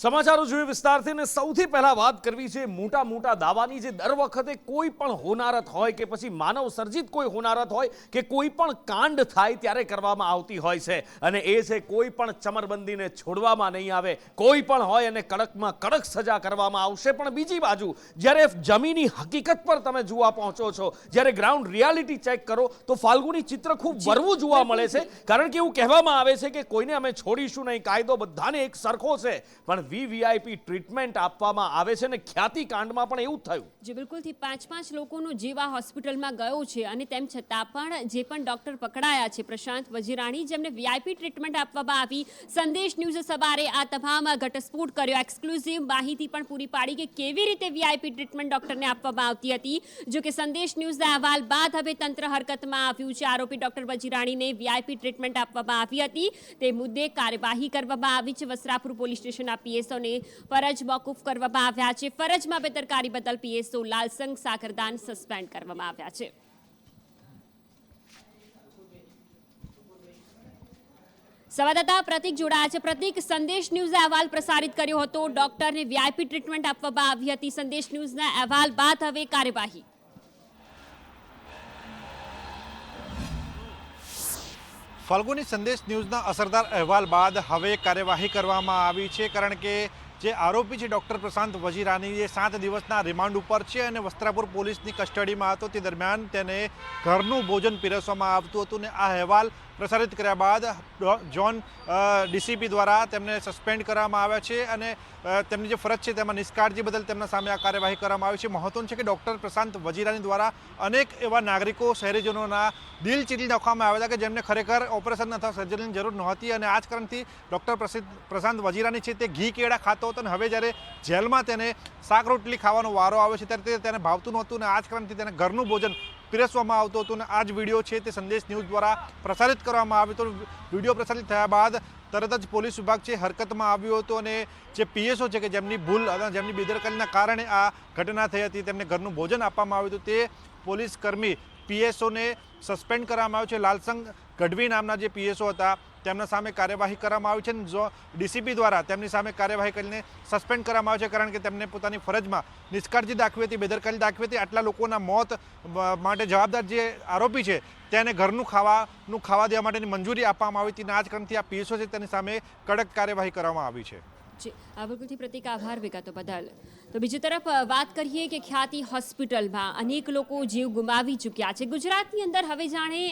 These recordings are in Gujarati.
સમાચારો જોઈએ વિસ્તારથી ને સૌથી પહેલા વાત કરવી છે મોટા મોટા દાવાની જે દર વખતે કોઈ પણ હોનારત હોય કે પછી માનવ સર્જિત કોઈ હોનારત હોય કે કોઈ પણ કાંડ થાય ત્યારે કરવામાં આવતી હોય છે અને એ છે કોઈ પણ ચમરબંધીને છોડવામાં નહીં આવે, કોઈ પણ હોય અને કડકમાં કડક સજા કરવામાં આવશે। પણ બીજી બાજુ જ્યારે જમીની હકીકત પર તમે જોવા પહોંચો છો, જ્યારે ગ્રાઉન્ડ રિયાલિટી ચેક કરો તો ફાલ્ગુની ચિત્ર ખૂબ વરવું જોવા મળે છે। કારણ કે એવું કહેવામાં આવે છે કે કોઈને અમે છોડીશું નહીં, કાયદો બધાને એક સરખો છે, પણ વીવીઆઈપી ટ્રીટમેન્ટ આપવામાં આવે છે ને ખ્યાતિ કાંડમાં પણ એવું થયું। જે બિલકુલથી 5 લોકોનો જીવ આ હોસ્પિટલમાં ગયો છે અને તેમ છતાં પણ જે પણ ડોક્ટર પકડાયા છે પ્રશાંત વજીરાણી, જેમને વીઆઈપી ટ્રીટમેન્ટ આપવામાં આવી, સંદેશ ન્યૂઝે સવારે આ તમામ ઘટસ્ફોટ કર્યો, એક્સક્લુઝિવ માહિતી પણ પૂરી પાડી કે કેવી રીતે વીઆઈપી ટ્રીટમેન્ટ ડોક્ટરને આપવામાં આવતી હતી। જો કે સંદેશ ન્યૂઝના અહેવાલ બાદ હવે તંત્ર હરકતમાં આવ્યું છે। આરોપી ડોક્ટર વજીરાણીને વીઆઈપી ટ્રીટમેન્ટ આપવામાં આવી હતી તે મુદ્દે કાર્યવાહી કરવામાં આવી છે। વસ્ત્રાપુર પોલીસ સ્ટેશનના પીએસઓને ફરજ મોકૂફ કરવામાં આવ્યા છે। ફરજમાં બેદરકારી બદલ પીએસઓ લાલસંગ સાકરદાન સસ્પેન્ડ કરવામાં આવ્યા છે। સંવાદદાતા પ્રતિક જોડાયા છે। પ્રતિક, સંદેશ ન્યૂઝે અહેવાલ પ્રસારિત કર્યો હતો, ડોક્ટરને વીઆઈપી ટ્રીટમેન્ટ આપવામાં આવી હતી, સંદેશ ન્યૂઝના અહેવાલ બાદ હવે કાર્યવાહી। ફાલ્ગુની સંદેશ ન્યૂઝના અસરદાર અહેવાલ બાદ હવે કાર્યવાહી કરવામાં આવી છે। કારણ કે જે આરોપી છે ડૉક્ટર પ્રશાંત વજીરાની એ 7 દિવસના રિમાન્ડ ઉપર છે અને વસ્ત્રાપુર પોલીસની કસ્ટડીમાં હતો। તે દરમિયાન તેને ઘરનું ભોજન પીરસવામાં આવતું હતું ને આ અહેવાલ પ્રસારિત કર્યા બાદ ઝોન ડીસીપી દ્વારા તેમને સસ્પેન્ડ કરવામાં આવ્યા છે અને તેમની જે ફરજ છે તેમાં નિષ્કાળજી બદલ તેમના સામે આ કાર્યવાહી કરવામાં આવી છે। મહત્વનું છે કે ડૉક્ટર પ્રશાંત વજીરાની દ્વારા અનેક એવા નાગરિકો, શહેરીજનોના દિલ ચીરી નાખવામાં આવ્યા હતા કે જેમને ખરેખર ઓપરેશન અથવા સર્જરીની જરૂર નહોતી અને આ જ કારણથી ડૉક્ટર પ્રશાંત વજીરાની છે તે ઘી કેળા ખાતો હતો અને હવે જ્યારે જેલમાં તેને શાક રોટલી ખાવાનો વારો આવે છે ત્યારે તેને ભાવતું નહોતું અને આ જ કારણથી તેને ઘરનું ભોજન પીરસવામાં આવતું હતું અને આ જ વિડીયો છે તે સંદેશ ન્યૂઝ દ્વારા પ્રસારિત કરવામાં આવ્યો હતો। વિડીયો પ્રસારિત થયા બાદ તરત જ પોલીસ વિભાગ છે હરકતમાં આવ્યો હતો અને જે પીએસઓ છે કે જેમની ભૂલ અને જેમની બેદરકારીના કારણે આ ઘટના થઈ હતી, તેમને ઘરનું ભોજન આપવામાં આવ્યું હતું, તે પોલીસ કર્મી પીએસઓને સસ્પેન્ડ કરવામાં આવ્યો છે। લાલસંગ ગઢવી નામના જે પીએસઓ હતા તેમના સામે કાર્યવાહી કરવામાં આવી છે અને જો ડીસીપી દ્વારા તેમની સામે કાર્યવાહી કરીને સસ્પેન્ડ કરવામાં આવે છે કારણ કે તેમને પોતાની ફરજમાં નિષ્કાળજી દાખવી હતી, બેદરકારી દાખવી હતી। આટલા લોકોના મોત માટે જવાબદાર જે આરોપી છે તેને ઘરનું ખાવા દેવા માટેની મંજૂરી આપવામાં આવી હતી અને આ જ કારણથી આ પીએસઓ છે તેની સામે કડક કાર્યવાહી કરવામાં આવી છે। બિલકુલથી પ્રતિક, આભાર વિગતો બદલ। તો બીજી તરફ વાત કરીએ કે ખ્યાતિ હોસ્પિટલમાં અનેક લોકો જીવ ગુમાવી ચૂક્યા છે। ગુજરાતની અંદર હવે જાણે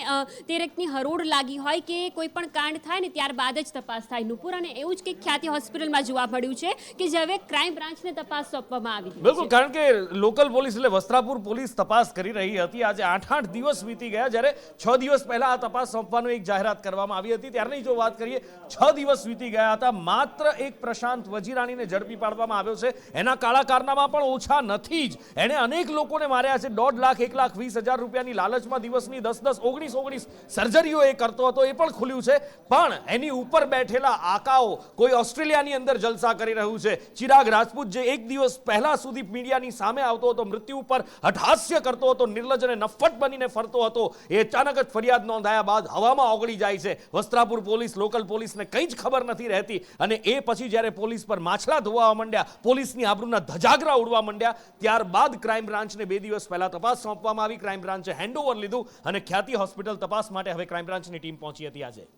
તે રીતની હરોળ લાગી હોય કે કોઈ પણ કાંડ થાય ને ત્યારબાદ જ તપાસ થાય, નુપુર, અને એવું જ કે ખ્યાતિ હોસ્પિટલમાં જોવા મળ્યું છે કે જે હવે ક્રાઇમ બ્રાન્ચને તપાસ સોંપવામાં આવી છે। બિલકુલ, કારણ કે લોકલ પોલીસ એટલે વસ્ત્રાપુર પોલીસ તપાસ કરી રહી હતી। આજે 8 દિવસ વીતી ગયા, જ્યારે 6 દિવસ પહેલા આ તપાસ સોંપવાનું એક જાહેરાત કરવામાં આવી હતી ત્યારની જો વાત કરીએ 6 દિવસ વીતી ગયા હતા, માત્ર એક પ્રશાંત વજીરાણીને ઝડપી પાડવામાં આવ્યો છે। એના કાળા કારનામા પણ ઓછા નથી જ, એણે અનેક લોકોને માર્યા છે। 1.5 લાખ 1,20,000 રૂપિયાની લાલચમાં દિવસની 10, 19 સર્જરીઓ એ કરતો હતો, એ પણ ખુલ્યું છે। પણ એની ઉપર બેઠેલા આકાઓ કોઈ ઓસ્ટ્રેલિયાની અંદર જલસા કરી રહ્યું છે। ચિરાગ રાજપૂત જે એક દિવસ પહેલા સુધી મીડિયાની સામે આવતો હતો, મૃત્યુ ઉપર હઠહાસ્ય કરતો હતો, નિર્લજ અને નફ્ફટ બનીને ફરતો હતો, એ અચાનક જ ફરિયાદ નોંધાયા બાદ હવામાં ઓગળી જાય છે। વસ્ત્રાપુર પોલીસ, લોકલ પોલીસને કંઈ જ ખબર નથી રહેતી અને એ પછી જ્યારે પોલીસ પર માછલા ધોવા માંડ્યા, પોલીસની આબરૂના ધજાગરા ઉડવા માંડ્યા, ત્યારબાદ ક્રાઇમ બ્રાન્ચને 2 દિવસ પહેલા તપાસ સોંપવામાં આવી। ક્રાઇમ બ્રાન્ચે હેન્ડઓવર લીધું અને ખ્યાતિ હોસ્પિટલ તપાસ માટે હવે ક્રાઇમ બ્રાન્ચની ટીમ પહોંચી હતી। આજે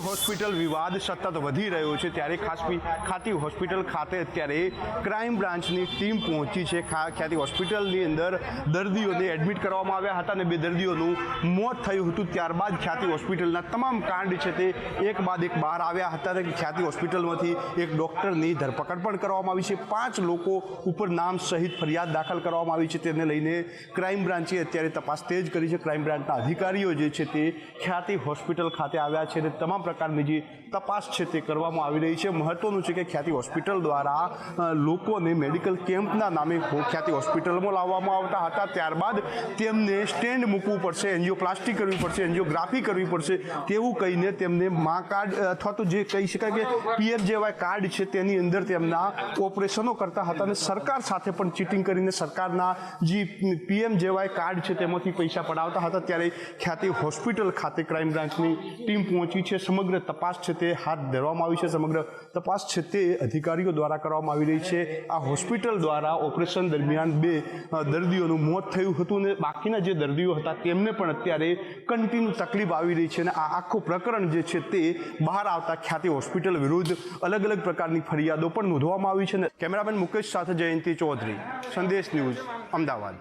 હોસ્પિટલ વિવાદ સતત વધી રહ્યો છે ત્યારે ખ્યાતિ હોસ્પિટલ ખાતે અત્યારે ક્રાઇમ બ્રાન્ચની ટીમ પહોંચી છે। ખ્યાતિ હોસ્પિટલની અંદર દર્દીઓને એડમિટ કરવામાં આવ્યા હતા અને 2 દર્દીઓનું મોત થયું હતું। ત્યારબાદ ખ્યાતિ હોસ્પિટલના તમામ કાંડ છે તે એક બાદ એક બહાર આવ્યા હતા કે ખ્યાતિ હોસ્પિટલમાંથી એક ડૉક્ટરની ધરપકડ પણ કરવામાં આવી છે। 5 લોકો ઉપર નામ સહિત ફરિયાદ દાખલ કરવામાં આવી છે, તેને લઈને ક્રાઇમ બ્રાન્ચે અત્યારે તપાસ તેજ કરી છે। ક્રાઇમ બ્રાન્ચના અધિકારીઓ જે છે તે ખ્યાતિ હોસ્પિટલ ખાતે આવ્યા છે અને તમામ પ્રકારની જે તપાસ છે તે કરવામાં આવી રહી છે। મહત્વનું છે કે ખ્યાતિ હોસ્પિટલ દ્વારા લોકોને મેડિકલ કેમ્પના નામે ખ્યાતિ હોસ્પિટલમાં લાવવામાં આવતા હતા, ત્યારબાદ તેમને સ્ટેન્ડ મૂકવું પડશે, એન્જિયોપ્લાસ્ટી કરવી પડશે, એન્જિયોગ્રાફી કરવી પડશે તેવું કહીને તેમને મા કાર્ડ અથવા તો જે કહી શકાય કે પીએમ જેવા કાર્ડ છે તેની અંદર તેમના ઓપરેશનો કરતા હતા અને સરકાર સાથે પણ ચીટિંગ કરીને સરકારના જે પીએમ જેવા કાર્ડ છે તેમાંથી પૈસા પડાવતા હતા। ત્યારે ખ્યાતિ હોસ્પિટલ ખાતે ક્રાઇમ બ્રાન્ચની ટીમ પહોંચી છે। સમગ્ર તપાસ છે તે હાથ ધરવામાં આવી છે. સમગ્ર તપાસ છે તે અધિકારીઓ દ્વારા કરવામાં આવી રહી છે. આ હોસ્પિટલ દ્વારા ઓપરેશન દરમિયાન 2 દર્દીઓનું મોત થયું હતું અને બાકીના જે દર્દીઓ હતા તેમને પણ અત્યારે કન્ટિન્યુ તકલીફ આવી રહી છે અને આ આખું પ્રકરણ જે છે તે બહાર આવતા ખ્યાતિ હોસ્પિટલ વિરુદ્ધ અલગ અલગ પ્રકારની ફરિયાદો પણ નોંધવામાં આવી છે. કેમેરામેન મુકેશ સાથે જયંતિ ચૌધરી, સંદેશ ન્યૂઝ, અમદાવાદ.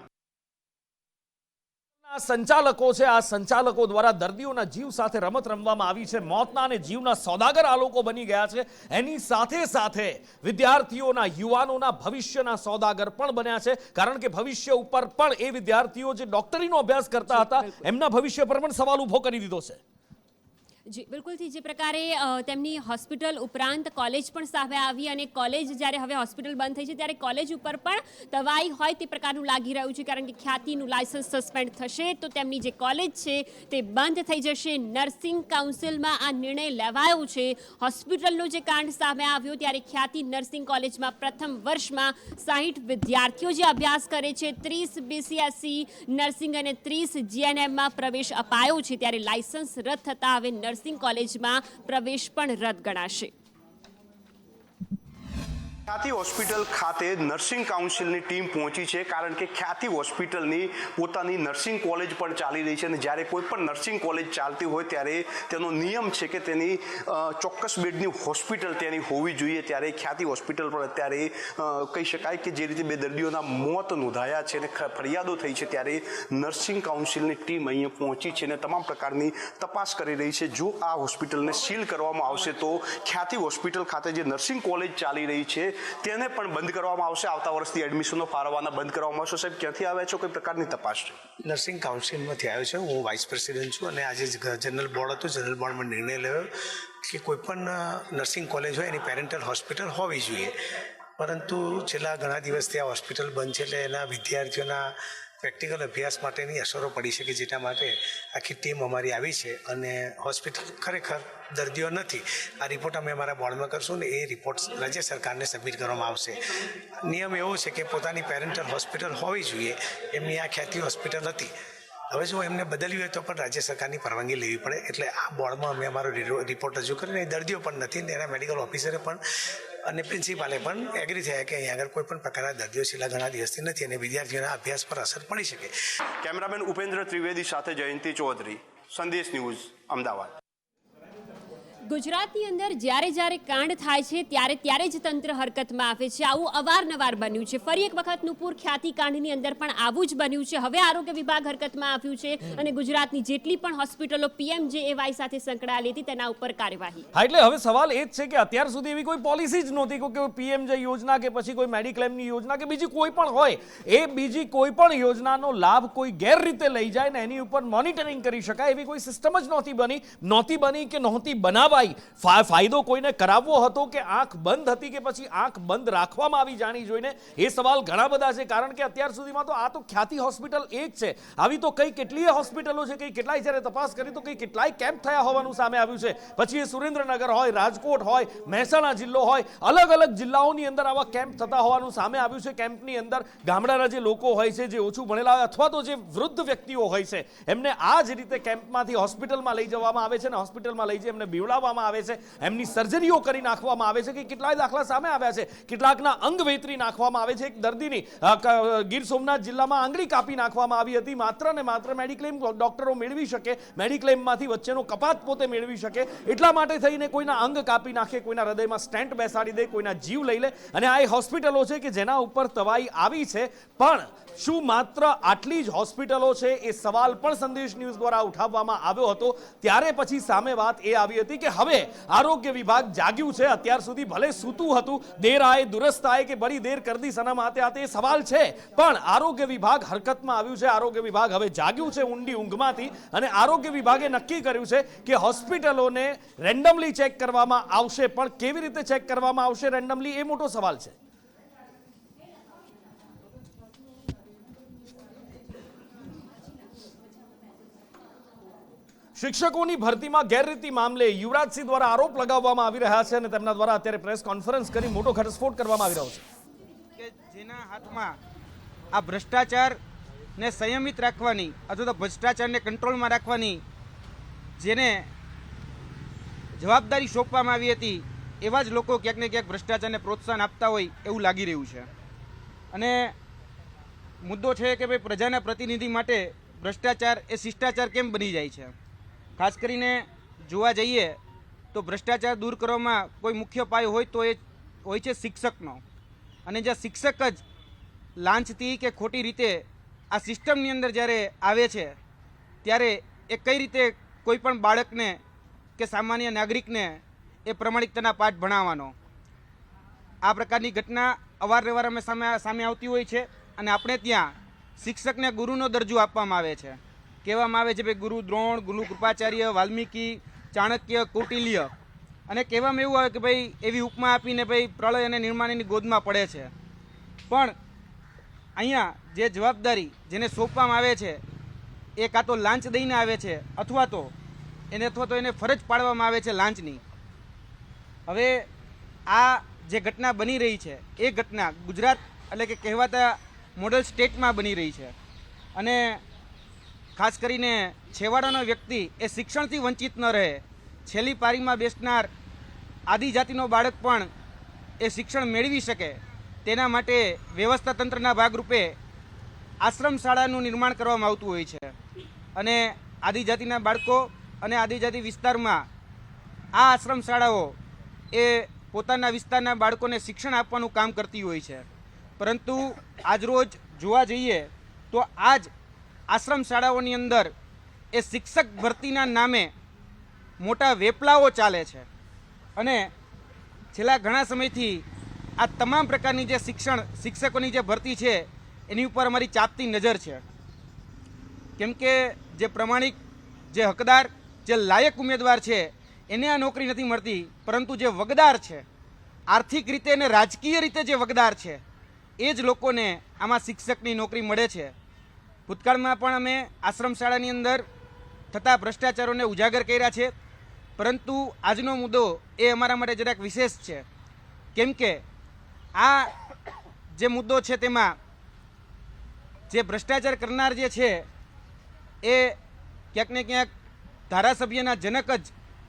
સંચાલકો છે, આ સંચાલકો દ્વારા દર્દીઓના જીવ સાથે રમત રમવામાં આવી છે. મોતના અને જીવના સોદાગર આ લોકો બની ગયા છે. એની સાથે સાથે વિદ્યાર્થીઓના, યુવાનોના ભવિષ્યના સોદાગર પણ બન્યા છે. કારણ કે ભવિષ્ય ઉપર પણ એ વિદ્યાર્થીઓ જે ડોક્ટરીનો અભ્યાસ કરતા હતા એમના ભવિષ્ય પર પણ સવાલ ઊભો કરી દીધો છે. જી બિલકુલથી જે પ્રકારે તેમની હોસ્પિટલ ઉપરાંત કોલેજ પણ સામે આવી અને કોલેજ જ્યારે હવે હોસ્પિટલ બંધ થઈ છે ત્યારે કોલેજ ઉપર પણ દવાઈ હોય તે પ્રકારનું લાગી રહ્યું છે. કારણ કે ખ્યાતિનું લાયસન્સ સસ્પેન્ડ થશે તો તેમની જે કોલેજ છે તે બંધ થઈ જશે. નર્સિંગ કાઉન્સિલમાં આ નિર્ણય લેવાયો છે. હોસ્પિટલનો જે કાંડ સામે આવ્યો ત્યારે ખ્યાતિ નર્સિંગ કોલેજમાં પ્રથમ વર્ષમાં 60 વિદ્યાર્થીઓ જે અભ્યાસ કરે છે, 30 BCSC નર્સિંગ અને 30 GNMમાં પ્રવેશ અપાયો છે ત્યારે લાયસન્સ રદ થતાં હવે નર્સિંગ કોલેજમાં પ્રવેશ પણ રદ ગણાશે. ખ્યાતિ હોસ્પિટલ ખાતે નર્સિંગ કાઉન્સિલની ટીમ પહોંચી છે કારણ કે ખ્યાતિ હોસ્પિટલની પોતાની નર્સિંગ કોલેજ પણ ચાલી રહી છે અને જ્યારે કોઈ પણ નર્સિંગ કોલેજ ચાલતી હોય ત્યારે તેનો નિયમ છે કે તેની ચોક્કસ બેડની હોસ્પિટલ તેની હોવી જોઈએ. ત્યારે ખ્યાતિ હોસ્પિટલ પર અત્યારે કહી શકાય કે જે રીતે 2 દર્દીઓના મોત નોંધાયા છે અને ફરિયાદો થઈ છે ત્યારે નર્સિંગ કાઉન્સિલની ટીમ અહીંયા પહોંચી છે અને તમામ પ્રકારની તપાસ કરી રહી છે. જો આ હોસ્પિટલને સીલ કરવામાં આવશે તો ખ્યાતિ હોસ્પિટલ ખાતે જે નર્સિંગ કોલેજ ચાલી રહી છે તેને પણ બંધ કરવામાં આવશે. આવતા વર્ષથી એડમિશનો ફાળવવાના બંધ કરવામાં આવશે. સાહેબ, ક્યાંથી આવ્યા છો? કોઈ પ્રકારની તપાસ છે? નર્સિંગ કાઉન્સિલમાંથી આવ્યો છે. હું વાઇસ પ્રેસિડેન્ટ છું અને આજે જનરલ બોર્ડ હતું. જનરલ બોર્ડમાં નિર્ણય લેવો કે કોઈ પણ નર્સિંગ કોલેજ હોય એની પેરેન્ટલ હોસ્પિટલ હોવી જોઈએ. પરંતુ છેલ્લા ઘણા દિવસથી આ હોસ્પિટલ બંધ છે એટલે એના વિદ્યાર્થીઓના પ્રેક્ટિકલ અભ્યાસ માટેની અસરો પડી શકે જેના માટે આખી ટીમ અમારી આવી છે અને હોસ્પિટલ ખરેખર દર્દીઓ નથી. આ રિપોર્ટ અમે અમારા બોર્ડમાં કરશું ને એ રિપોર્ટ રાજ્ય સરકારને સબમિટ કરવામાં આવશે. નિયમ એવો છે કે પોતાની પેરેન્ટલ હોસ્પિટલ હોવી જોઈએ. એમની આ ખ્યાતિ હોસ્પિટલ હતી. હવે જો એમને બદલવી હોય તો પણ રાજ્ય સરકારની પરવાનગી લેવી પડે. એટલે આ બોર્ડમાં અમે અમારો રિપોર્ટ રજૂ કરીને દર્દીઓ પણ નથી ને એના મેડિકલ ઓફિસરે પણ અને પ્રિન્સિપાલે પણ એગ્રી થયા કે અહીંયા આગળ કોઈ પણ પ્રકારના દર્દીઓ છેલ્લા ઘણા દિવસથી નથી અને વિદ્યાર્થીઓના અભ્યાસ પર અસર પડી શકે. કેમેરામેન ઉપેન્દ્ર ત્રિવેદી સાથે જયંતિ ચૌધરી, સંદેશ ન્યૂઝ, અમદાવાદ. ગુજરાતની અંદર જ્યારે કાંડ થાય છે ત્યારે જ તંત્ર હરકતમાં આવે છે. આવું અવારનવાર બન્યું છે. ફરી એક વખત નુપુર ખ્યાતિ કાંડની અંદર પણ આવું જ બન્યું છે. હવે આરોગ્ય વિભાગ હરકતમાં આવ્યું છે અને ગુજરાતની જેટલી પણ હોસ્પિટલો PMJAY સાથે સંકળાયેલી હતી તેના ઉપર કાર્યવાહી. હા, એટલે હવે સવાલ એ જ છે કે અત્યાર સુધી એવી કોઈ પોલિસી જ નહોતી કે PMJ યોજના કે પછી કોઈ મેડિક્લેમની યોજના કે બીજી કોઈ પણ હોય એ બીજી કોઈ પણ યોજનાનો લાભ કોઈ ગેરરીતે લઈ જાય ને એની ઉપર મોનિટરિંગ કરી શકાય એવી કોઈ સિસ્ટમ જ નહોતી બની કે નહોતી બનાવાઈ. ફાયદો કોઈને કરાવવો હતો કે આંખ બંધ હતી કે પછી આંખ બંધ રાખવામાં આવી જાણી જોઈને એ સવાલ ઘણા બધા છે. કારણ કે અત્યાર સુધીમાં તો આ તો ખ્યાતિ હોસ્પિટલ એક છે. આવી તો કઈ કેટલીય હોસ્પિટલો છે. કઈ કેટલાય જ્યારે તપાસ કરી તો કઈ કેટલાય કેમ્પ થયા હોવાનું સામે આવ્યું છે. પછી એ સુરેન્દ્રનગર હોય, રાજકોટ હોય, મહેસાણા જિલ્લો હોય, અલગ અલગ જિલ્લાઓની અંદર આવા કેમ્પ થતા હોવાનું સામે આવ્યું છે. કેમ્પની અંદર ગામડાના જે લોકો હોય છે, જે ઓછું ભણેલા હોય અથવા તો જે વૃદ્ધ વ્યક્તિઓ હોય છે એમને આ જ રીતે કેમ્પમાંથી હોસ્પિટલમાં લઈ જવામાં આવે છે અને હોસ્પિટલમાં લઈ જઈ એમને બીવડાવવામાં આવે છે. એમની સર્જરીઓ કરી નાખવામાં આવે છે કે કેટલાય દાખલા સામે આવ્યા છે. કેટલાકના અંગ વેતરી નાખવામાં આવે છે. એક દર્દીની ગીર સોમનાથ જિલ્લામાં આંગળી કાપી નાખવામાં આવી હતી માત્ર ને માત્ર મેડિક્લેમ ડોક્ટરો મેળવી શકે, મેડિક્લેમમાંથી વચ્ચેનો કપાત પોતે મેળવી શકે એટલા માટે થઈને કોઈના અંગ કાપી નાખે, કોઈના હૃદયમાં સ્ટેન્ટ બેસાડી દે, કોઈના જીવ લઈ લે. અને આ એ હોસ્પિટલો છે કે જેના ઉપર તવાઈ આવી છે. પણ શું માત્ર આટલી જ હોસ્પિટલો છે? એ સવાલ પણ સંદેશ ન્યૂઝ દ્વારા ઉઠાવવામાં આવ્યો હતો. ત્યારે પછી સામે વાત એ આવી હતી કે હવે આરોગ્ય વિભાગ જાગ્યું છે. અત્યાર સુધી ભલે સૂતું હતું, દેર આય દુરસ્ત આય કે બડી દેર કર દી સનમ આતે આતે એ સવાલ છે, પણ આરોગ્ય વિભાગ હરકતમાં આવ્યું છે. આરોગ્ય વિભાગ હવે જાગ્યું છે ઊંડી ઊંઘમાંથી અને આરોગ્ય વિભાગે નક્કી કર્યું છે કે હોસ્પિટલોને રેન્ડમલી ચેક કરવામાં આવશે. પણ કેવી રીતે ચેક કરવામાં આવશે રેન્ડમલી એ મોટો સવાલ છે. શિક્ષકોની ભરતીમાં ગેરરીતિ મામલે યુવરાજસિંહ દ્વારા આરોપ લગાવવામાં આવી રહ્યા છે અને તેમના દ્વારા અત્યારે પ્રેસ કોન્ફરન્સ કરી મોટો ઘટસ્ફોટ કરવામાં આવી રહ્યો છે કે જેના હાથમાં આ ભ્રષ્ટાચારને સંયમિત રાખવાની અથવા તો ભ્રષ્ટાચારને કંટ્રોલમાં રાખવાની જેને જવાબદારી સોંપવામાં આવી હતી એવા જ લોકો ક્યાંક ને ક્યાંક ભ્રષ્ટાચારને પ્રોત્સાહન આપતા હોય એવું લાગી રહ્યું છે. અને મુદ્દો છે કે ભાઈ પ્રજાના પ્રતિનિધિ માટે ભ્રષ્ટાચાર એ શિષ્ટાચાર કેમ બની જાય છે. ખાસ કરીને જોવા જઈએ તો ભ્રષ્ટાચાર દૂર કરવામાં કોઈ મુખ્ય પાયો હોય તો એ હોય છે શિક્ષકનો. અને જ્યાં શિક્ષક જ લાંચથી કે ખોટી રીતે આ સિસ્ટમની અંદર જ્યારે આવે છે ત્યારે એ કઈ રીતે કોઈ પણ બાળકને કે સામાન્ય નાગરિકને એ પ્રમાણિકતાના પાઠ ભણાવવાનો. આ પ્રકારની ઘટના અવારનવાર અમે સામે આવતી હોય છે. અને આપણે ત્યાં શિક્ષકને ગુરુનો દરજ્જો આપવામાં આવે છે. કહેવામાં આવે છે ભાઈ ગુરુ દ્રોણ, ગુરુ કૃપાચાર્ય, વાલ્મીકી, ચાણક્ય, કૌટિલ્ય. અને કહેવામાં એવું આવે કે ભાઈ એવી ઉપમા આપીને ભાઈ પ્રલય અને નિર્માણની ગોદમાં પડે છે. પણ અહીંયા જે જવાબદારી જેને સોંપવામાં આવે છે એ કાં તો લાંચ દઈને આવે છે અથવા તો એને ફરજ પાડવામાં આવે છે લાંચની. હવે આ જે ઘટના બની રહી છે એ ઘટના ગુજરાત એટલે કે કહેવાતા મોડલ સ્ટેટમાં બની રહી છે. અને ખાસ કરીને છેવાડાનો વ્યક્તિ એ શિક્ષણથી વંચિત ન રહે, છેલ્લી પારીમાં બેસનાર આદિજાતિનો બાળક પણ એ શિક્ષણ મેળવી શકે તેના માટે વ્યવસ્થા તંત્રના ભાગરૂપે આશ્રમ શાળાનું નિર્માણ કરવામાં આવતું હોય છે. અને આદિજાતિના બાળકો અને આદિજાતિ વિસ્તારમાં આ આશ્રમ શાળાઓ એ પોતાના વિસ્તારના બાળકોને શિક્ષણ આપવાનું કામ કરતી હોય છે. પરંતુ આજરોજ જોવા જઈએ તો આજ આશ્રમ શાળાઓની અંદર એ શિક્ષક ભરતીના નામે મોટા વેપલાઓ ચાલે છે. અને છેલ્લા ઘણા સમયથી આ તમામ પ્રકારની જે શિક્ષકોની જે ભરતી છે એની ઉપર અમારી ચાપતી નજર છે. કેમ કે જે પ્રમાણિક, જે હકદાર, જે લાયક ઉમેદવાર છે એને આ નોકરી નથી મળતી, પરંતુ જે વગદાર છે, આર્થિક રીતે અને રાજકીય રીતે જે વગદાર છે એ જ લોકોને આમાં શિક્ષકની નોકરી મળે છે. ભૂતકાળમાં પણ અમે આશ્રમ શાળાની અંદર થતા ભ્રષ્ટાચારોને ઉજાગર કર્યા છે. પરંતુ આજનો મુદ્દો એ અમારા માટે જરાક વિશેષ છે. કેમ કે આ જે મુદ્દો છે તેમાં જે ભ્રષ્ટાચાર કરનાર જે છે એ ક્યાંક ને ક્યાંક ધારાસભ્યના જનક જ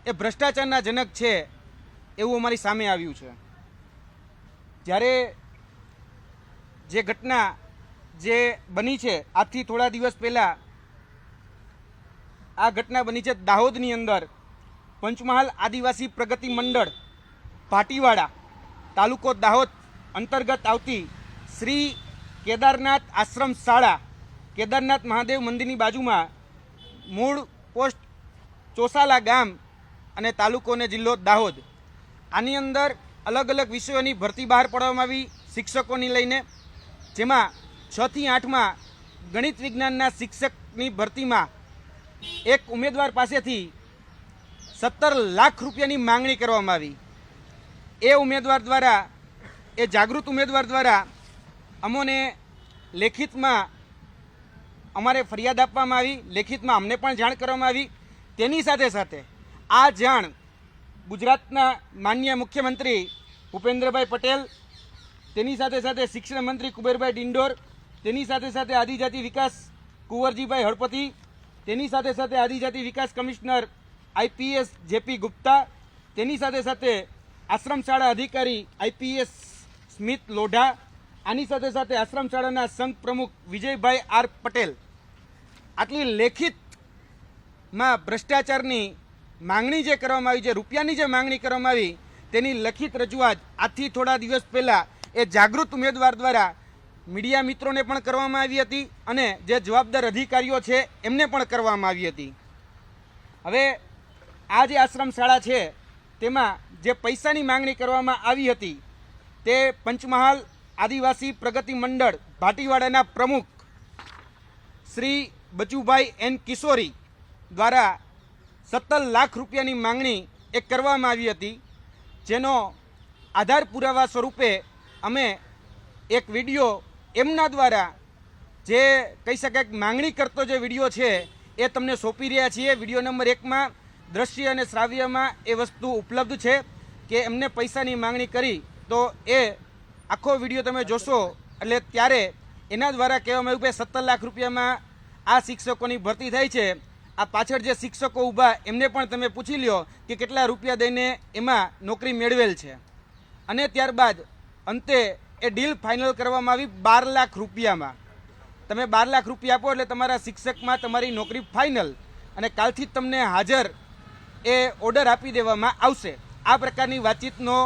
એ ભ્રષ્ટાચારના જનક છે એવું અમારી સામે આવ્યું છે. જ્યારે જે ઘટના જે બની છે આજથી થોડા દિવસ પહેલાં આ ઘટના બની છે દાહોદની અંદર. પંચમહાલ આદિવાસી પ્રગતિ મંડળ ભાટીવાડા તાલુકો દાહોદ અંતર્ગત આવતી શ્રી કેદારનાથ આશ્રમ શાળા કેદારનાથ મહાદેવ મંદિરની બાજુમાં મૂળ પોસ્ટ ચોસાલા ગામ અને તાલુકો અને જિલ્લો દાહોદ. આની અંદર અલગ અલગ વિષયોની ભરતી બહાર પાડવામાં આવી શિક્ષકોની લઈને. જેમાં 6 થી 8માં ગણિત વિજ્ઞાનના શિક્ષકની ભરતીમાં એક ઉમેદવાર પાસેથી 17 લાખ રૂપિયાની માંગણી કરવામાં આવી. એ ઉમેદવાર દ્વારા, એ જાગૃત ઉમેદવાર દ્વારા અમોને લેખિતમાં અમારે ફરિયાદ આપવામાં આવી, લેખિતમાં અમને પણ જાણ કરવામાં આવી. તેની સાથે સાથે આ જાણ ગુજરાતના માનનીય મુખ્યમંત્રી ભૂપેન્દ્રભાઈ પટેલ, તેની સાથે સાથે શિક્ષણ મંત્રી કુબેરભાઈ ડિંડોર, તેની સાથે સાથે આદિજાતિ વિકાસ કુંવરજીભાઈ હળપતિ, તેની સાથે સાથે આદિજાતિ વિકાસ કમિશનર IPS JP ગુપ્તા, તેની સાથે સાથે આશ્રમ શાળા અધિકારી IPS સ્મિત લોઢા, આની સાથે સાથે આશ્રમ શાળાના સંઘ પ્રમુખ વિજયભાઈ R પટેલ. આટલી લેખિતમાં ભ્રષ્ટાચારની માંગણી જે કરવામાં આવી છે, રૂપિયાની જે માંગણી કરવામાં આવી તેની લખિત રજૂઆત આજથી થોડા દિવસ પહેલાં એ જાગૃત ઉમેદવાર દ્વારા મીડિયા મિત્રોને પણ કરવામાં આવી હતી અને જે જવાબદાર અધિકારીઓ છે એમને પણ કરવામાં આવી હતી. હવે આ જે આશ્રમ શાળા છે તેમાં જે પૈસાની માંગણી કરવામાં આવી હતી તે પંચમહાલ આદિવાસી પ્રગતિ મંડળ ભાટીવાડાના પ્રમુખ શ્રી બચુભાઈ N કિશોરી દ્વારા 17 લાખ રૂપિયાની માંગણી એ કરવામાં આવી હતી. જેનો આધાર પુરાવા સ્વરૂપે અમે એક વિડીયો એમના દ્વારા જે કહી શકાય કે માંગણી કરતો જે વિડીયો છે એ તમને સોંપી રહ્યા છીએ. વિડીયો નંબર 1માં દ્રશ્ય અને શ્રાવ્યમાં એ વસ્તુ ઉપલબ્ધ છે કે એમને પૈસાની માંગણી કરી. તો એ આખો વિડીયો તમે જોશો એટલે ત્યારે એના દ્વારા કહેવામાં આવ્યું કે 17 લાખ રૂપિયામાં આ શિક્ષકોની ભરતી થઈ છે આ પાછળ જે શિક્ષકો ઊભા એમને પણ તમે પૂછી લ્યો કે કેટલા રૂપિયા દઈને એમાં નોકરી મેળવેલ છે. અને ત્યારબાદ અંતે એ ડીલ ફાઇનલ કરવામાં આવી 12 લાખ રૂપિયામાં. તમે 12 લાખ રૂપિયા આપો એટલે તમારા શિક્ષકમાં તમારી નોકરી ફાઇનલ, અને કાલથી જ તમને હાજર એ ઓર્ડર આપી દેવામાં આવશે. આ પ્રકારની વાતચીતનો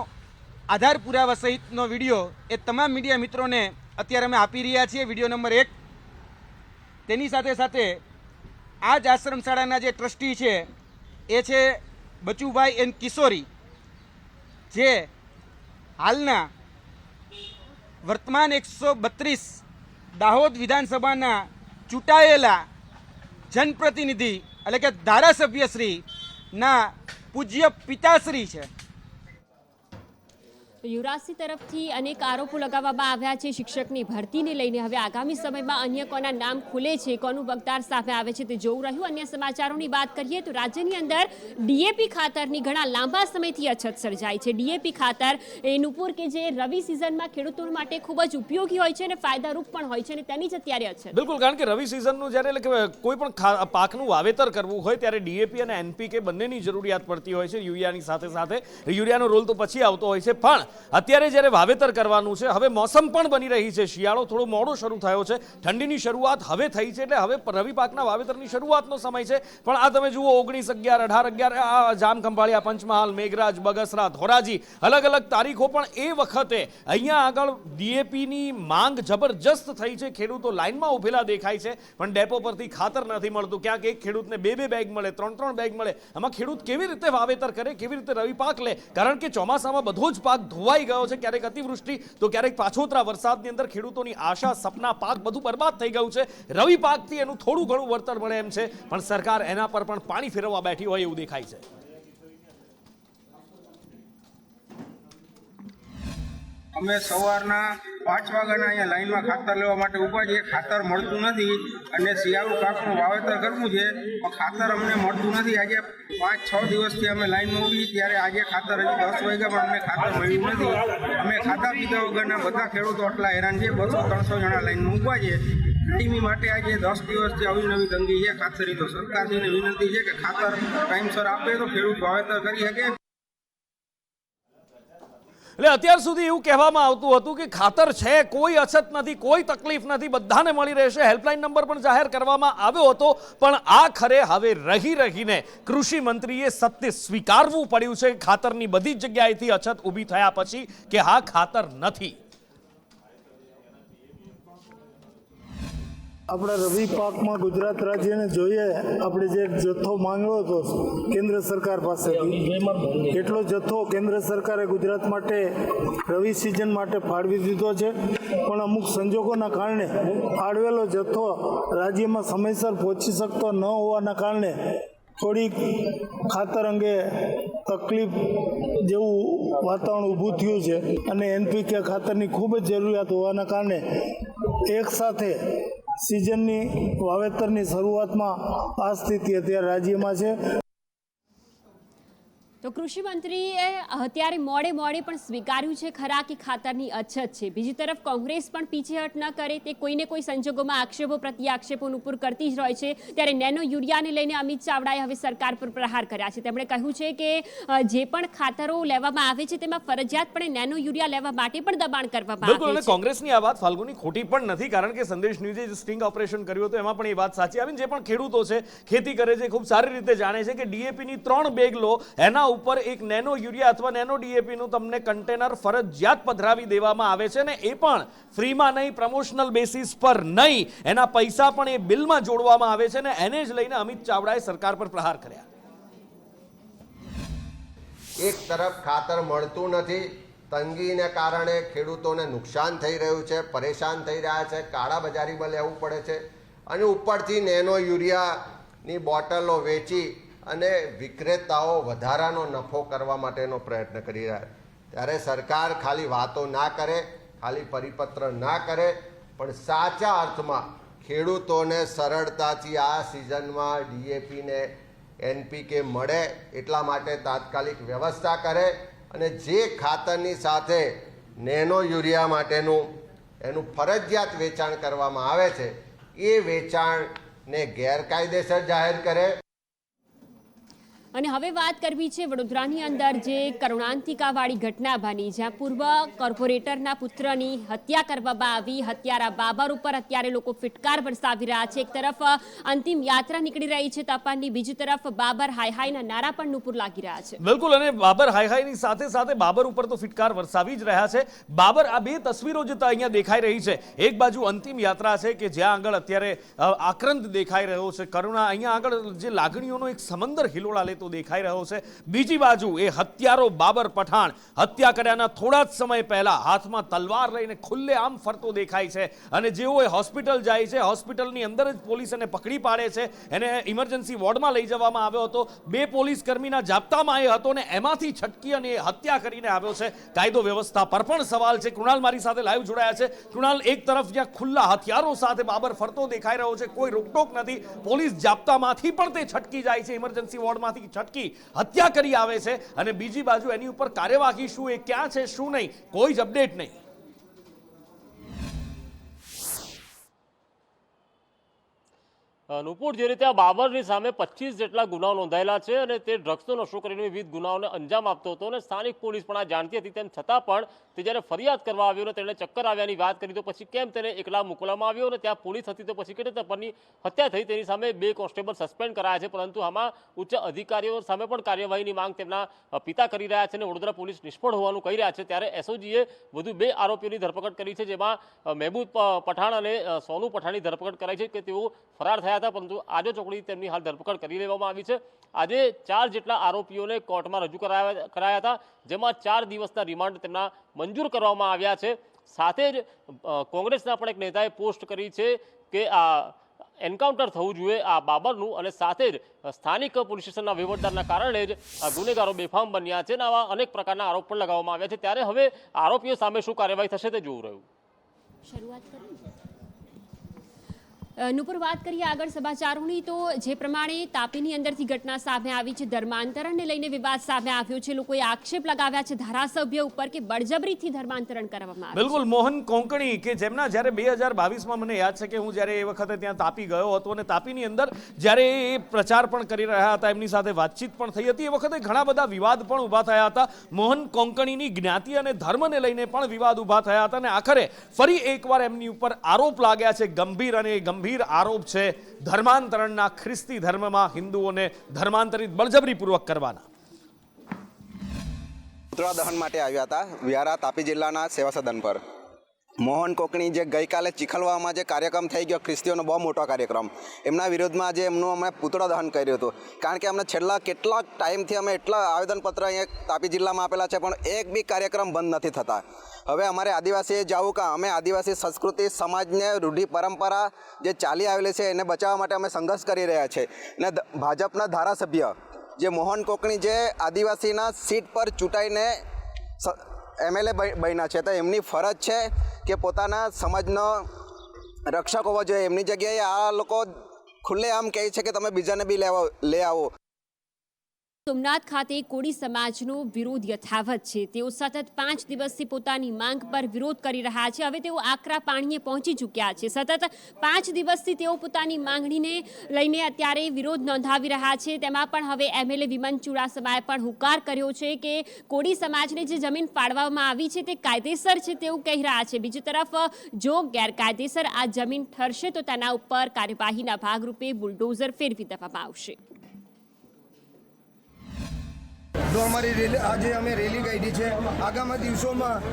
આધાર પુરાવા સહિતનો વિડીયો એ તમામ મીડિયા મિત્રોને અત્યારે અમે આપી રહ્યા છીએ. Video number 1. તેની સાથે સાથે આ જ આશ્રમ શાળાના જે ટ્રસ્ટી છે એ છે બચુભાઈ એન કિશોરી, જે હાલના વર્તમાન 132 દાહોદ વિધાનસભાના ચૂંટાયેલા જનપ્રતિનિધિ એટલે કે ધારાસભ્યશ્રીના પૂજ્ય પિતાશ્રી છે. યુવરાજસિંહ તરફથી અનેક આરોપો લગાવવામાં આવ્યા છે શિક્ષકની ભરતીને લઈને. હવે આગામી સમયમાં અન્ય કોના નામ ખુલે છે, કોનું બગદાર સામે આવે છે તે જોવું રહ્યું. અન્ય સમાચારોની વાત કરીએ તો રાજ્યની અંદર ડીએપી ખાતરની ઘણા લાંબા સમયથી અછત સર્જાય છે. ડીએપી ખાતર એ નુપુર કે જે રવિ સિઝનમાં ખેડૂતો માટે ખૂબ જ ઉપયોગી હોય છે અને ફાયદારૂપ પણ હોય છે, અને તેની જ અત્યારે અછત. બિલકુલ, કારણ કે રવિ સિઝનનું જ્યારે એટલે કે કોઈ પણ પાકનું વાવેતર કરવું હોય ત્યારે ડીએપી અને એનપીકે બંનેની જરૂરિયાત પડતી હોય છે. યુરિયાની સાથે સાથે યુરિયાનો રોલ તો પછી આવતો હોય છે, પણ અત્યારે જ્યારે વાવેતર કરવાનું છે, હવે મોસમ પણ બની રહી છે, શિયાળો થોડો મોડો શરૂ થયો છે, ઠંડીની શરૂઆત હવે થઈ છે, એટલે હવે રવિ પાકના વાવેતરની શરૂઆતનો સમય છે. પણ આ તમે જુઓ 19, 11, 18, 11 આ જામખંભાળિયા, પંચમહાલ, મેઘરાજ, બગસરા, ધોરાજી અલગ અલગ તારીખો, પણ એ વખતે અહીંયા આગળ ડીએપીની માંગ જબરજસ્ત થઈ છે. ખેડૂતો લાઇનમાં ઉભેલા દેખાય છે, પણ ડેપો પરથી ખાતર નથી મળતું. ક્યાંક એક ખેડૂતને 2 બેગ મળે, 3 બેગ મળે. આમાં ખેડૂત કેવી રીતે વાવેતર કરે, કેવી રીતે રવિ પાક લે? કારણ કે ચોમાસામાં બધો જ પાક ધોવાઈ ગયો છે, ક્યારેક અતિવૃષ્ટિ તો ક્યારેક પાછોતરા વરસાદની અંદર ખેડૂતોની આશા, સપના, પાક બધું બરબાદ થઈ ગયું છે. રવિ પાકથી એનું થોડું ઘણું વળતર મળે એમ છે, પણ સરકાર એના પર પણ પાણી ફેરવવા બેઠી હોય એવું દેખાય છે. અમે સવારના 5 વાગ્યાના અહીંયા લાઈનમાં ખાતર લેવા માટે ઊભા છીએ. ખાતર મળતું નથી અને શિયાળુ પાકનું વાવેતર કરવું છે, પણ ખાતર અમને મળતું નથી. આજે 5-6 દિવસથી અમે લાઈનમાં ઊભી, ત્યારે આજે ખાતર હજી 10 વાગ્યા પણ અમને ખાતર મળ્યું નથી. અમે ખાધા પીધા વગરના બધા ખેડૂતો આટલા હેરાન છે. 200-300 જણા લાઈનમાં ઊભા છે. ટાઈમી માટે આજે 10 દિવસથી અવનવી તંગી છે ખાતરની. તો સરકારશ્રીને વિનંતી છે કે ખાતર ટાઈમસર આપે તો ખેડૂત વાવેતર કરી શકે. એટલે અત્યાર સુધી એવું કહેવામાં આવતું હતું કે ખાતર છે, કોઈ અછત નથી, કોઈ તકલીફ નથી, બધાને મળી રહેશે. હેલ્પલાઇન નંબર પણ જાહેર કરવામાં આવ્યો હતો, પણ આખરે હવે રહીને કૃષિ મંત્રીએ સત્ય સ્વીકારવું પડ્યું છે ખાતરની બધી જ જગ્યાએથી અછત ઊભી થયા પછી કે હા, ખાતર નથી. આપણા રવિ પાકમાં ગુજરાત રાજ્યને જોઈએ આપણે જે જથ્થો માંગ્યો હતો કેન્દ્ર સરકાર પાસેથી, એટલો જથ્થો કેન્દ્ર સરકારે ગુજરાત માટે રવિ સિઝન માટે ફાળવી દીધો છે. પણ અમુક સંજોગોના કારણે ફાળવેલો જથ્થો રાજ્યમાં સમયસર પહોંચી શકતો ન હોવાના કારણે થોડીક ખાતર અંગે તકલીફ જેવું વાતાવરણ ઊભું થયું છે. અને એનપીકે ખાતરની ખૂબ જ જરૂરિયાત હોવાના કારણે એક સાથે સિઝનની વાવેતરની શરૂઆતમાં આ સ્થિતિ અત્યારે રાજ્યમાં છે. તો કૃષિ મંત્રીએ અત્યારે મોડે પણ સ્વીકાર્યું છે ખરા કે ખાતરની અછત છે. બીજી તરફ કોંગ્રેસ પણ પીછેહટ ન કરે, તે કોઈને કોઈ સંજોગોમાં આક્ષેપો પ્રત્યે આક્ષેપોનું ઉપર કરતી જ રહે છે. ત્યારે નેનો યુરિયાને લઈને અમિત ચાવડાએ હવે સરકાર પર પ્રહાર કર્યા છે. તેમણે કહ્યું છે કે જે પણ ખાતરો લેવામાં આવે છે તેમાં ફરજિયાતપણે નેનો યુરિયા લેવા માટે પણ દબાણ કરવામાં આવે છે. કોંગ્રેસની આ વાત ફાલ્ગુની ખોટી પણ નથી, કારણ કે સંદેશ ન્યૂઝે જે સ્ટિંગ ઓપરેશન કર્યું હતું એમાં પણ એ વાત સાચી આવી. જે પણ ખેડૂતો છે, ખેતી કરે છે, ખૂબ સારી રીતે જાણે છે કે ડીએપીની 3 બેગ લો, એના ઉપર એક નેનો યુરિયા અથવા નેનો ડીએપી નું તમને કન્ટેનર ફરજિયાત પધરાવી દેવામાં આવે છે, ને એ પણ ફ્રીમાં નહીં, પ્રમોશનલ બેસિસ પર નહીં, એના પૈસા પણ એ બિલમાં જોડવામાં આવે છે, ને એને જ લઈને અમિત ચાવડાએ સરકાર પર પ્રહાર કર્યા. એક તરફ ખાતર મળતું નથી, તંગીને કારણે ખેડૂતોને નુકસાન થઈ રહ્યું છે, પરેશાન થઈ રહ્યા છે, કાળા બજારીમાં લેવું પડે છે, અને ઉપરથી નેનો યુરિયાની બોટલો વેચી અને વિક્રેતાઓ વધારાનો નફો કરવા માટેનો પ્રયત્ન કરી રહ્યા. ત્યારે સરકાર ખાલી વાતો ના કરે, ખાલી પરિપત્ર ના કરે, પણ સાચા અર્થમાં ખેડૂતોને સરળતાથી આ સિઝનમાં ડીએપીને એનપીકે મળે એટલા માટે તાત્કાલિક વ્યવસ્થા કરે, અને જે ખાતરની સાથે નેનો યુરિયા માટેનું એનું ફરજિયાત વેચાણ કરવામાં આવે છે એ વેચાણને ગેરકાયદેસર જાહેર કરે. અને હવે વાત કરવી છે વડોદરાની અંદર જે કરુણાંતિકાવાળી ઘટના બની, જ્યાં પૂર્વ કોર્પોરેટરના પુત્રની હત્યા કરવામાં આવી. હત્યારા બાબર ઉપર અત્યારે લોકો ફિટકાર વરસાવી રહ્યા છે. એક તરફ અંતિમ યાત્રા નીકળી રહી છે તપાસની, બીજી તરફ બાબર હાય હાયના નારા પણ નુપુર લાગી રહ્યા છે. બિલકુલ, અને બાબર હાય હાયની સાથે સાથે બાબર ઉપર તો ફિટકાર વરસાવી જ રહ્યા છે. બાબર, આ બે તસવીરો જે અહીંયા દેખાઈ રહી છે, એક બાજુ અંતિમ યાત્રા છે કે જ્યાં આગળ અત્યારે આક્રંદ દેખાઈ રહ્યો છે, કરુણા, અહીંયા આગળ જે લાગણીઓનો એક સમંદર હિલોળા લેતો દેખાઈ રહ્યો છે. બીજી બાજુ એ હત્યારો બાબર પઠાણ હત્યા કર્યાના થોડા જ સમય પહેલા હાથમાં તલવાર લઈને ખુલ્લેઆમ ફરતો દેખાય છે. અને જેવો એ હોસ્પિટલ જાય છે, હોસ્પિટલની અંદર જ પોલીસ એને પકડી પાડે છે. એને ઇમરજન્સી વોર્ડમાં લઈ જવામાં આવ્યો હતો. બે પોલીસ કર્મીના જાપ્તામાં એ હતો ને એમાંથી છટકી અને હત્યા કરીને આવ્યો છે. કાયદો વ્યવસ્થા પર પણ સવાલ છે. કૃણાલ મારી સાથે લાઈવ જોડાયા છે. કૃણાલ, એક તરફ જ્યાં ખુલ્લા હથિયારો સાથે બાબર ફરતો દેખાઈ રહ્યો છે, કોઈ રોકટોક નથી, પોલીસ જાપ્તામાંથી પણ તે છટકી જાય છે, ઇમરજન્સી વોર્ડમાંથી છટકી હત્યા કરી આવે છે. અને બીજી બાજુ એની ઉપર કાર્યવાહી શું, એ ક્યાં છે શું નહીં, કોઈ જ અપડેટ નહીં. નુપુર, જે રીતે આ બાબરની સામે 25 જેટલા ગુનાઓ નોંધાયેલા છે અને તે ડ્રગ્સનો નશો કરીને વિવિધ ગુનાઓને અંજામ આપતો હતો અને સ્થાનિક પોલીસ પણ આ જાણતી હતી, તેમ છતાં પણ તે જ્યારે ફરિયાદ કરવા આવ્યો અને તેણે ચક્કર આવ્યાની વાત કરી તો પછી કેમ તેને એકલા મોકલવામાં આવ્યો અને ત્યાં પોલીસ હતી તો પછી કેટલી તપરની હત્યા થઈ, તેની સામે 2 કોન્સ્ટેબલ સસ્પેન્ડ કરાયા છે. પરંતુ આમાં ઉચ્ચ અધિકારીઓ સામે પણ કાર્યવાહીની માંગ તેમના પિતા કરી રહ્યા છે અને વડોદરા પોલીસ નિષ્ફળ હોવાનું કહી રહ્યા છે. ત્યારે એસઓજીએ વધુ 2 આરોપીઓની ધરપકડ કરી છે, જેમાં મહેબૂબ પઠાણ અને સોનુ પઠાણની ધરપકડ કરાઈ છે કે તેઓ ફરાર થયા, પરંતુ આજો ચોકડી તેમની હાલ ધરપકડ કરી લેવામાં આવી છે. આજે 4 જેટલા આરોપીઓને કોર્ટમાં રજૂ કરાયા હતા, જેમાં 4 દિવસના રિમાન્ડ તેમના મંજૂર કરવામાં આવ્યા છે. સાથે જ કોંગ્રેસના પણ એક નેતાએ પોસ્ટ કરી છે કે આ એન્કાઉન્ટર થવું જોઈએ આ બાબરનું, અને સાથે જ સ્થાનિક પોલીસ સ્ટેશનના વહીવટદારના કારણે જ આ ગુનેગારો બેફામ બન્યા છે અને આવા અનેક પ્રકારના આરોપ પણ લગાવવામાં આવ્યા છે. ત્યારે હવે આરોપીઓ સામે શું કાર્યવાહી થશે તે જોવું રહ્યું. શરૂઆત કરી નુપુર, વાત કરીએ આગળ સમાચારોની તો જે પ્રમાણે તાપીની અંદરથી ઘટના સામે આવી છે, ધર્માંતરણને લઈને વિવાદ સામે આવ્યો છે. લોકોએ આક્ષેપ લગાવ્યા છે ધારાસભ્ય ઉપર કે બળજબરીથી ધર્માંતરણ કરવામાં આવ્યું. બિલકુલ, મોહન કોંકણી કે જેમના જ્યારે 2022માં મને યાદ છે કે હું જ્યારે એ વખતે ત્યાં તાપી ગયો હતો અને તાપીની અંદર જ્યારે એ પ્રચાર પણ કરી રહ્યા હતા, એમની સાથે વાતચીત પણ થઈ હતી, એ વખતે ઘણા બધા વિવાદ પણ ઊભા થયા હતા. મોહન કોંકણીની જ્ઞાતિ અને ધર્મને લઈને પણ વિવાદ ઊભા થયા હતા અને આખરે ફરી એકવાર એમની ઉપર આરોપ લાગ્યા છે, ગંભીર અને ગંભીર આરોપ છે ધર્માંતરણના, ખ્રિસ્તી ધર્મમાં હિન્દુઓને ધર્માંતરિત બળજબરીપૂર્વક કરવાના. પુતળા દહન માટે આવ્યા હતા વ્યારા તાપી જિલ્લાના સેવા સદન પર. મોહન કોંકણી જે ગઈકાલે ચીખલવામાં જે કાર્યક્રમ થઈ ગયો, ખ્રિસ્તીઓનો બહુ મોટો કાર્યક્રમ, એમના વિરોધમાં આજે એમનું અમે પુતળા દહન કર્યું હતું. કારણ કે અમને છેલ્લા કેટલાક ટાઈમથી અમે એટલા આવેદનપત્ર અહીંયા તાપી જિલ્લામાં આપેલા છે, પણ એક બી કાર્યક્રમ બંધ નથી થતા. હવે અમારે આદિવાસીએ જવું કે અમે આદિવાસી સંસ્કૃતિ સમાજને રૂઢિ પરંપરા જે ચાલી આવેલી છે એને બચાવવા માટે અમે સંઘર્ષ કરી રહ્યા છીએ. અને ભાજપના ધારાસભ્ય જે મોહન કોંકણી જે આદિવાસીના સીટ પર ચૂંટાઈને MLA બન્યા છે, તો એમની ફરજ છે કે પોતાના સમાજનો રક્ષક હોવો જોઈએ. એમની જગ્યાએ આ લોકો ખુલ્લેઆમ કહે છે કે તમે બીજાને બી લઈ આવો. સોમનાથ ખાતે કોળી સમાજનો વિરોધ યથાવત છે. તેઓ સતત 5 દિવસથી પોતાની માંગ પર વિરોધ કરી રહ્યા છે. હવે તેઓ આકરા પાણીએ પહોંચી ચૂક્યા છે. સતત 5 દિવસથી તેઓ પોતાની માંગણીને લઈને અત્યારે વિરોધ નોંધાવી રહ્યા છે. તેમાં પણ હવે MLA વિમન ચુડાસમાએ પણ હુંકાર કર્યો છે કે કોળી સમાજને જે જમીન ફાળવવામાં આવી છે તે કાયદેસર છે તેવું કહી રહ્યા છે. બીજી તરફ જો ગેરકાયદેસર આ જમીન ઠરશે તો તેના ઉપર કાર્યવાહીના ભાગરૂપે બુલડોઝર ફેરવી દેવામાં આવશે. તો અમારી રેલી આજે અમે રેલી કાઢી છે. આગામી દિવસોમાં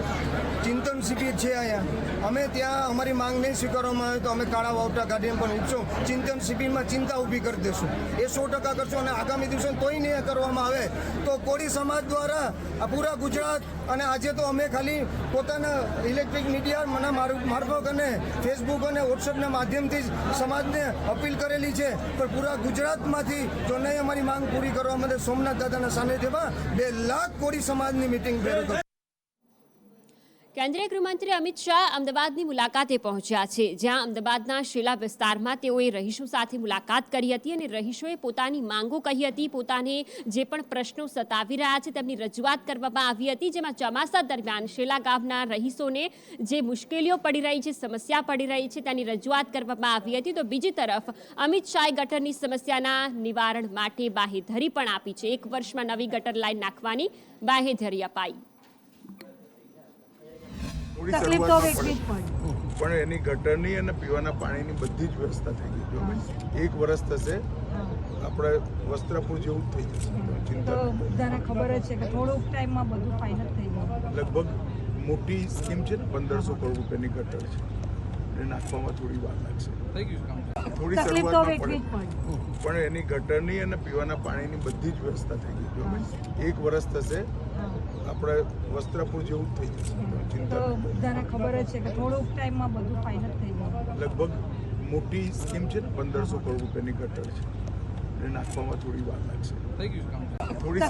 ચિંતન શિબિર છે અહીંયા. અમે ત્યાં અમારી માંગ નહીં સ્વીકારવામાં આવે તો અમે કાળા વાવટા કાઢીને પણ ઈચ્છો ચિંતન શિબિરમાં ચિંતા ઊભી કરી દેશું. એ 100% કરશું. અને આગામી દિવસો તોય નહીં કરવામાં આવે તો કોળી સમાજ દ્વારા આ પૂરા ગુજરાત, અને આજે તો અમે ખાલી પોતાના ઇલેક્ટ્રિક મીડિયાના મારફત અને ફેસબુક અને વોટ્સએપના માધ્યમથી જ સમાજને અપીલ કરેલી છે, પણ પૂરા ગુજરાતમાંથી જો નહીં અમારી માંગ પૂરી કરવા માટે સોમનાથ દાદાના સાનિધ્યમાં 2 લાખ કોળી સમાજની મિટિંગ ભેગી. કેન્દ્રીય ગૃહમંત્રી અમિત શાહ અમદાવાદની મુલાકાતે પહોંચ્યા છે, જ્યાં અમદાવાદના શેલા વિસ્તારમાં તેઓએ રહીશો સાથે મુલાકાત કરી હતી અને રહીશોએ પોતાની માંગો કહી હતી, પોતાને જે પણ પ્રશ્નો સતાવી રહ્યા છે તેમની રજૂઆત કરવામાં આવી હતી, જેમાં ચોમાસા દરમિયાન શેલા ગામના રહીશોને જે મુશ્કેલીઓ પડી રહી છે, સમસ્યા પડી રહી છે તેની રજૂઆત કરવામાં આવી હતી. તો બીજી તરફ અમિત શાહે ગટરની સમસ્યાના નિવારણ માટે બાહેધરી પણ આપી છે. 1 વર્ષમાં નવી ગટર લાઈન નાખવાની બાહેધરી અપાઈ. તકલીફ તો વેઠવી જ પડી, પણ એની ગટરની અને પીવાના પાણીની બધી જ વ્યવસ્થા થઈ ગઈ. જો 1 વર્ષ થશે આપણે વસ્ત્રાપુર જેવું જ થઈ જશે. ચિંતા બધાને ખબર જ છે કે થોડોક ટાઈમમાં બધું ફાઇનલ થઈ જાય. લગભગ મોટી સ્કીમ છે ને 1500 કરોડ રૂપિયાની ગટર છે, એ નાખવામાં થોડી વાર લાગશે. થોડી તકલીફ તો વેઠવી જ પડી, પણ એની ગટરની અને પીવાના પાણીની બધી જ વ્યવસ્થા થઈ ગઈ. જો 1 વર્ષ થશે આપણે વસ્ત્રાપુર જેવું જ થઈ જશે. ચિંતા બધાને ખબર જ છે કે થોડોક ટાઈમમાં બધું ફાઇનલ થઈ જાય. લગભગ મોટી સ્કીમ છે ને 1500 કરોડ રૂપિયાની ગટર છે, એ નાખવામાં થોડી વાર લાગશે. થોડી